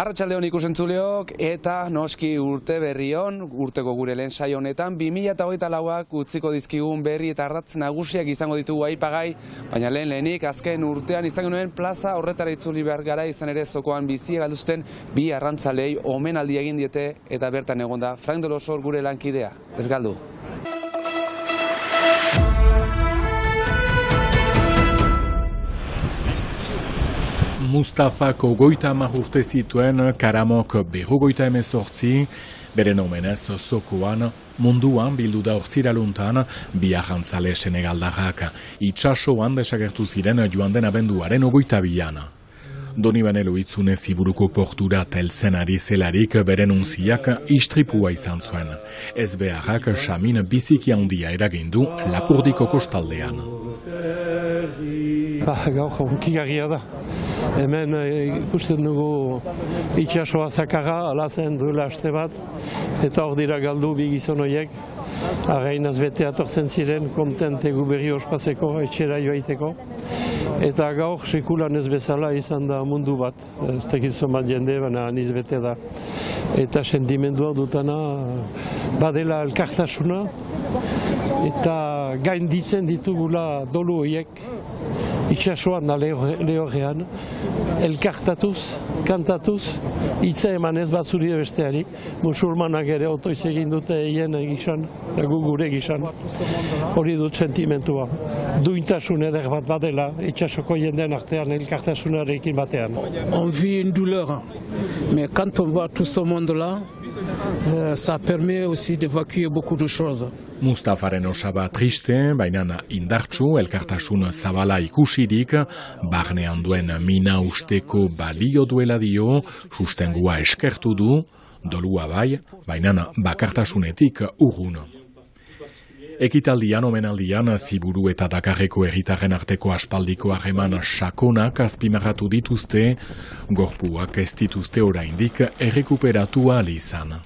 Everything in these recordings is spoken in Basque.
Arratsaldeon ikusentzuleok eta noski urte berrion, urteko gure lehen saio honetan 2024ak utziko dizkigun berri eta ardatz nagusiak izango ditugu aipagai, baina lehenik azken urtean izan genuen plaza horretara itzuli behar gara, izan ere zokoan bizia galduzten bi arrantzalei omenaldi egin diete eta bertan egonda Frank Dolosor gure lankidea. Ez galdu. Mustafak 30 urte zituen, Karamok 58, beren omenez zokoan munduan bildu da hortziraluntan bi arrantzale senegaldarrak. Itsasoan desagertu ziren joan den abenduaren 22an. Donibane Loitzune Ziburuko portura teltzen ari zelarik beren unziak istripua izan zuen. Ez beharrak samin biziki handia eragindu Lapurdiko kostaldean. Gaur hunkigarria da. Hemen ikusten dugu itsasoa zakarra, alazen duela aste bat, eta hor dira galdu bi gizon horiek. Arrainaz bete atortzen ziren, kontente gu berri ospazeko, etxera joaiteko. Eta gaur sekulan ez bezala izan da mundu bat. Ez tekizun bat jende, baina aniz bete da. Eta sentimendua dutana badela elkartasuna, eta gainditzen ditugula dolu horiek. Itsasoan da lehorrean, elkartatuz, kantatuz, hitza emanez batzuri besteari. Musulmanak ere otoiz egin dute hien gizan, gu gure gizan. Hori dut sentimentua. Duintasun eder bat badela, itsasoko jendeen artean elkartasunarekin batean. On vit une douleur, mais quand on voit tout ce monde-là, ça permet aussi d'évacuer beaucoup de choses. Mustafaren osaba triste, baina indartsu, elkartasun zabala ikusirik, barnean duen mina usteko balio duela dio, sustengua eskertu du, dolua bai, baina bakartasunetik urrun. Ekitaldian, omenaldian, Ziburu eta Dakarreko herritarren arteko aspaldiko harreman sakonak azpimarratu dituzte, gorpuak ez dituzte oraindik errekuperatu ahal izan.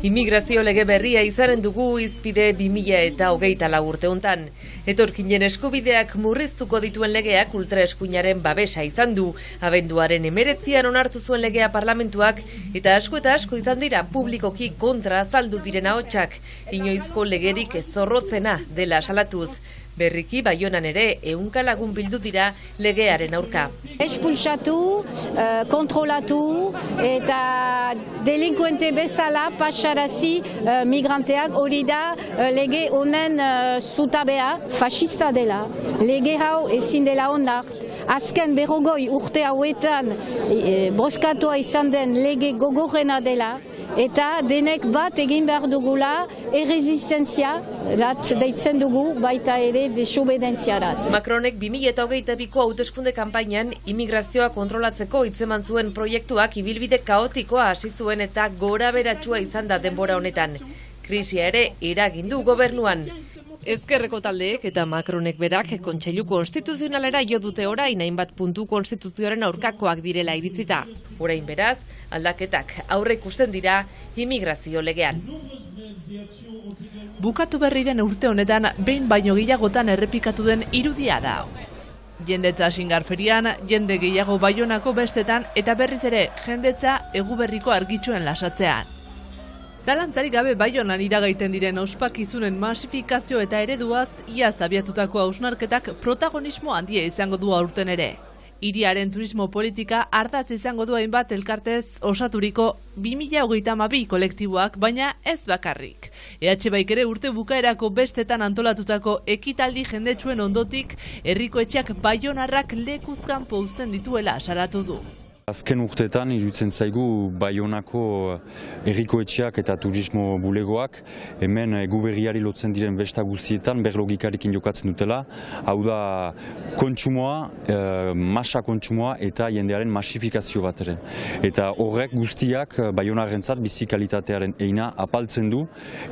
Immigrazio lege berria izaren dugu izpide 2024 urte hontan. Etorkinen eskubideak murriztuko dituen legeak ultraeskuinaren babesa izan du. Abenduaren 19an onartu zuen legea parlamentuak eta asko izan dira publikoki kontra azaldu diren ahotsak. Inoizko legerik zorrotzena dela salatuz. Berriki Baionan ere 100 lagun bildu dira legearen aurka. Espulsatu, kontrolatu eta delinkuente bezala pasarazi migranteak, hori da lege honen zutabea fascista dela. Lege hau ezin dela onart. Azken 40 urte hauetan boskatua izan den lege gogorrena dela eta denek bat egin behar dugula erresistentzia deitzen dugu baita ere desobedentziarat. Macronek 2022ko hauteskunde kanpainan immigrazioa kontrolatzeko hitzeman zuen proiektuak ibilbide kaotikoa hasi zuen eta goraberatsua izan da denbora honetan. Krisia ere eragindu gobernuan. Ezkerreko taldeek eta Macronek berak Kontseilu Konstituzionalera jo dute orain hainbat puntu konstituzioaren aurkakoak direla iritzita. Orain beraz, aldaketak aurre ikusten dira immigrazio legean. Bukatu berri den urte honetan behin baino gehiagotan errepikatu den irudia da. Jendetza Xingarferian, jende gehiago Baionako bestetan eta berriz ere jendetza Eguberriko argitsuen lasatzean. Zalantzarik gabe Baionan iragaiten diren ospakizunen masifikazio eta ereduaz, iaz abiatutako hausnarketak protagonismo handia izango du aurten ere. Hiriaren turismo politika ardatz izango du hainbat elkartez osaturiko 2032 kolektiboak, baina ez bakarrik. EH Baik ere urte bukaerako bestetan antolatutako ekitaldi jendetsuen ondotik, herriko etxeak baionarrak lekuz kanpo uzten dituela salatu du. Azken urteetan iruditzen zaigu Baionako herriko etxeak eta turismo bulegoak hemen Eguberriari lotzen diren besta guztietan berlogikarekin jokatzen dutela. Hau da kontsumoa, masa kontsumoa eta jendearen masifikazio bat ere. Eta horrek guztiak Baionarrentzat bizi kalitatearen eina apaltzen du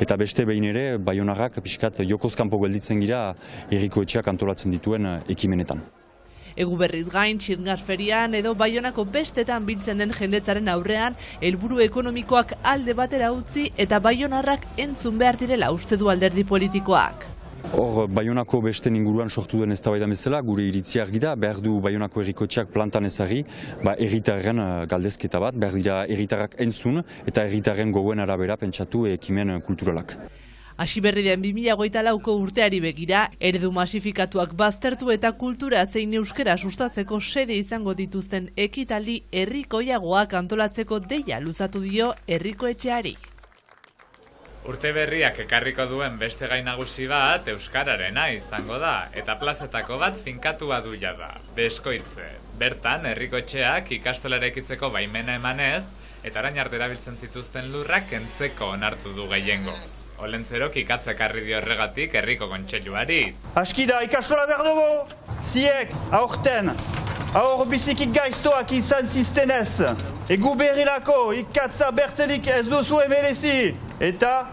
eta beste behin ere Baionarrak pixkat jokozkanpo gelditzen gira herriko etxeak antolatzen dituen ekimenetan. Eguberriz gain, Xingarferian edo Baionako bestetan biltzen den jendetzaren aurrean, helburu ekonomikoak alde batera utzi eta baionarrak entzun behar direla uste du alderdi politikoak. Hor, Baionako besten inguruan sortu duen eztabaida bezala, gure iritzia argi da, behar du Baionako herrikotxeak plantan ezarri, herritarren galdezketa bat, behar dira herritarrak entzun eta herritarren gogoen arabera pentsatu ekimen kulturalak. Hasi berri den 2024ko urteari begira, eredu masifikatuak baztertu eta kultura zein euskara sustatzeko sede izango dituzten ekitaldi herrikoiagoak antolatzeko deia luzatu dio herrikoetxeari. Urte berriak ekarriko duen beste gai nagusi bat euskararena izango da, eta plazetako bat finkatua du jada, Beskoitze. Bertan, herrikoetxeak ikastola eraikitzeko baimena emanez, eta orain arte erabiltzen zituzten lurrak kentzeko onartu du gehiengoz. Olentzerok ikatzekarri dio horregatik herriko kontseiluari. Aski da, ikastola behar dugu, ziek, aurten, aur bizikik gaiztoak izan ziztenez, egu berrilako ikatza bertzelik ez duzu emerezi, eta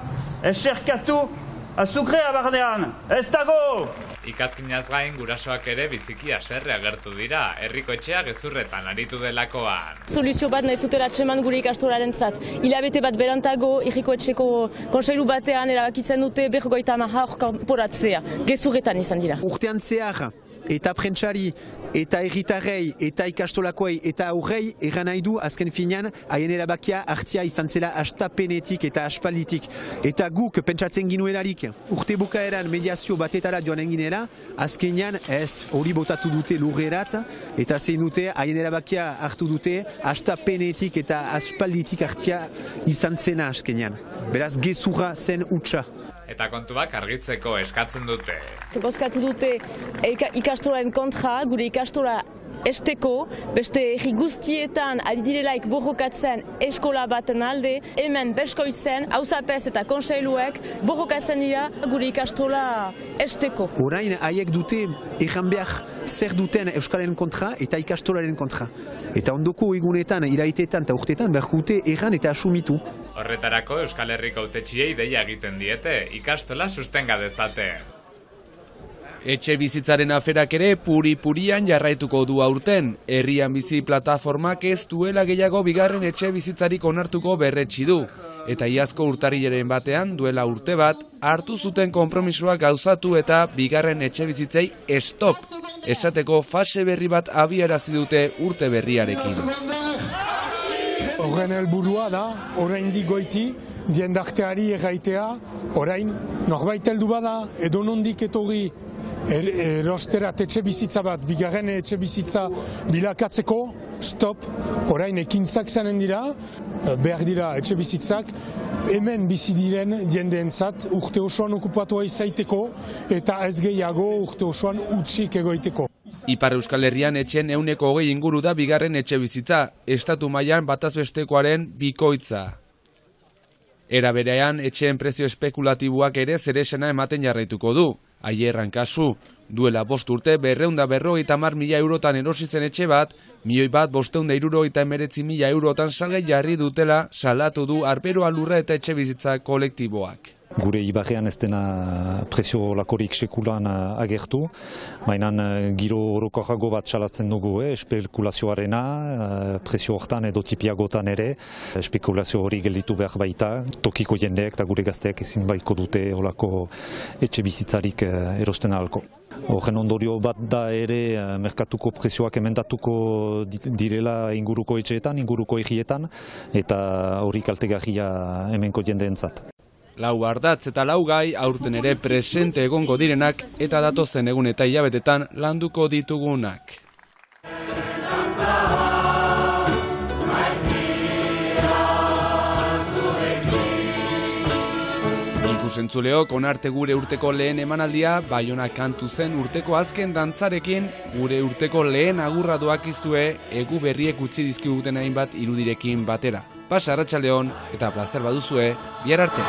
eserkatu azukrea barnean, ez dago! Ikazkinaz gain gurasoak ere biziki haserre agertu dira, herrikoetxea gezurretan aritu delakoan. Soluzio bat nahi zutela atseman gure ikastolarentzat. Hilabete bat berantago herrikoetxeko kontseilu batean erabakitzen dute 50 hor kanporatzea. Gezurretan izan dira. Urtean zehar eta prentsari eta herritarrei eta ikastolakoei eta aurrei erran nahi du azken finean haien erabakia hartia izan zela hastapenetik eta aspalditik. Eta guk pentsatzen ginuelarik urte bukaeran mediazio batetara joan enginera, azkenean ez hori botatu dute lurrerat eta zein dute haien erabakia hartu dute hastapenetik eta aspalditik hartia izan zena azkenean. Beraz gezurra zen utxa. Eta kontuak argitzeko eskatzen dute. Bozkatu dute ikastolaren kontra, gure ikastola esteko, beste herri guztietan ari direlaik borrokatzen eskola baten alde, hemen Beskoitzen, auzapez eta kontseiluek borrokatzen dira gure ikastola esteko. Orain haiek dute erran behar zer duten euskaren kontra eta ikastolaren kontra. Eta ondoko egunetan, iraitetan eta urtetan beharko dute erran eta asumitu. Horretarako Euskal Herriko hautetsiei deia egiten diete, ikastola sustenga dezaten. Etxe bizitzaren aferak ere puri-purian jarraituko du aurten. Herrian bizi plataformak ez duela gehiago bigarren etxe bizitzarik onartuko berretsi du. Eta iazko urtarrilaren batean duela urte bat hartu zuten konpromisoa gauzatu eta bigarren etxe bizitzei stop. Esateko fase berri bat abiarazi dute urte berriarekin. Horren helburua da, oraindik goiti, diendarteari erraitea, orain norbait heldu bada edo nondik etorri erosterat etxe bizitza bat, bigarren etxe bizitza bilakatzeko, stop, orain ekintzak zanen dira, behar dira etxe bizitzak, hemen bizi diren jendeentzat urte osoan okupatua izaiteko eta ez gehiago urte osoan utxik egoiteko. Ipar Euskal Herrian etxen 120 inguru da bigarren etxe bizitza, estatu mailan batazbestekoaren bikoitza. Era berean, etxeen prezio espekulatiboak ere zeresena ematen jarraituko du. Aierran kasu, duela 5 urte 250.000 eurotan erosi zen etxe bat, 1.569.000 eurotan salgai jarri dutela salatu du Arberoa Lurra eta etxe bizitza kolektiboak. Gure ibarrean ez dena prezio lakorik sekulan agertu, baina giro orokorrago bat salatzen dugu, espekulazioarena, prezio hortan edo tipiagotan ere, espekulazio hori gelditu behar baita, tokiko jendeek eta gure gazteak ezin baiko dute holako etxe bizitzarik erosten ahalko. Horren ondorio bat da ere merkatuko prezioak emendatuko direla inguruko etxeetan, inguruko herrietan, eta hori kaltegarria hemenko jendeentzat. Lau ardatz eta lau gai aurten ere presente egongo direnak eta datozen egun eta hilabetetan landuko ditugunak. Ikusentzuleok onarte gure urteko lehen emanaldia, Baionak kantu zen urteko azken dantzarekin, gure urteko lehen agurra doakizue egu berriek utzi dizkiguten hainbat irudirekin batera. Pasa arratsaldeon eta plazer baduzue, bihar arte.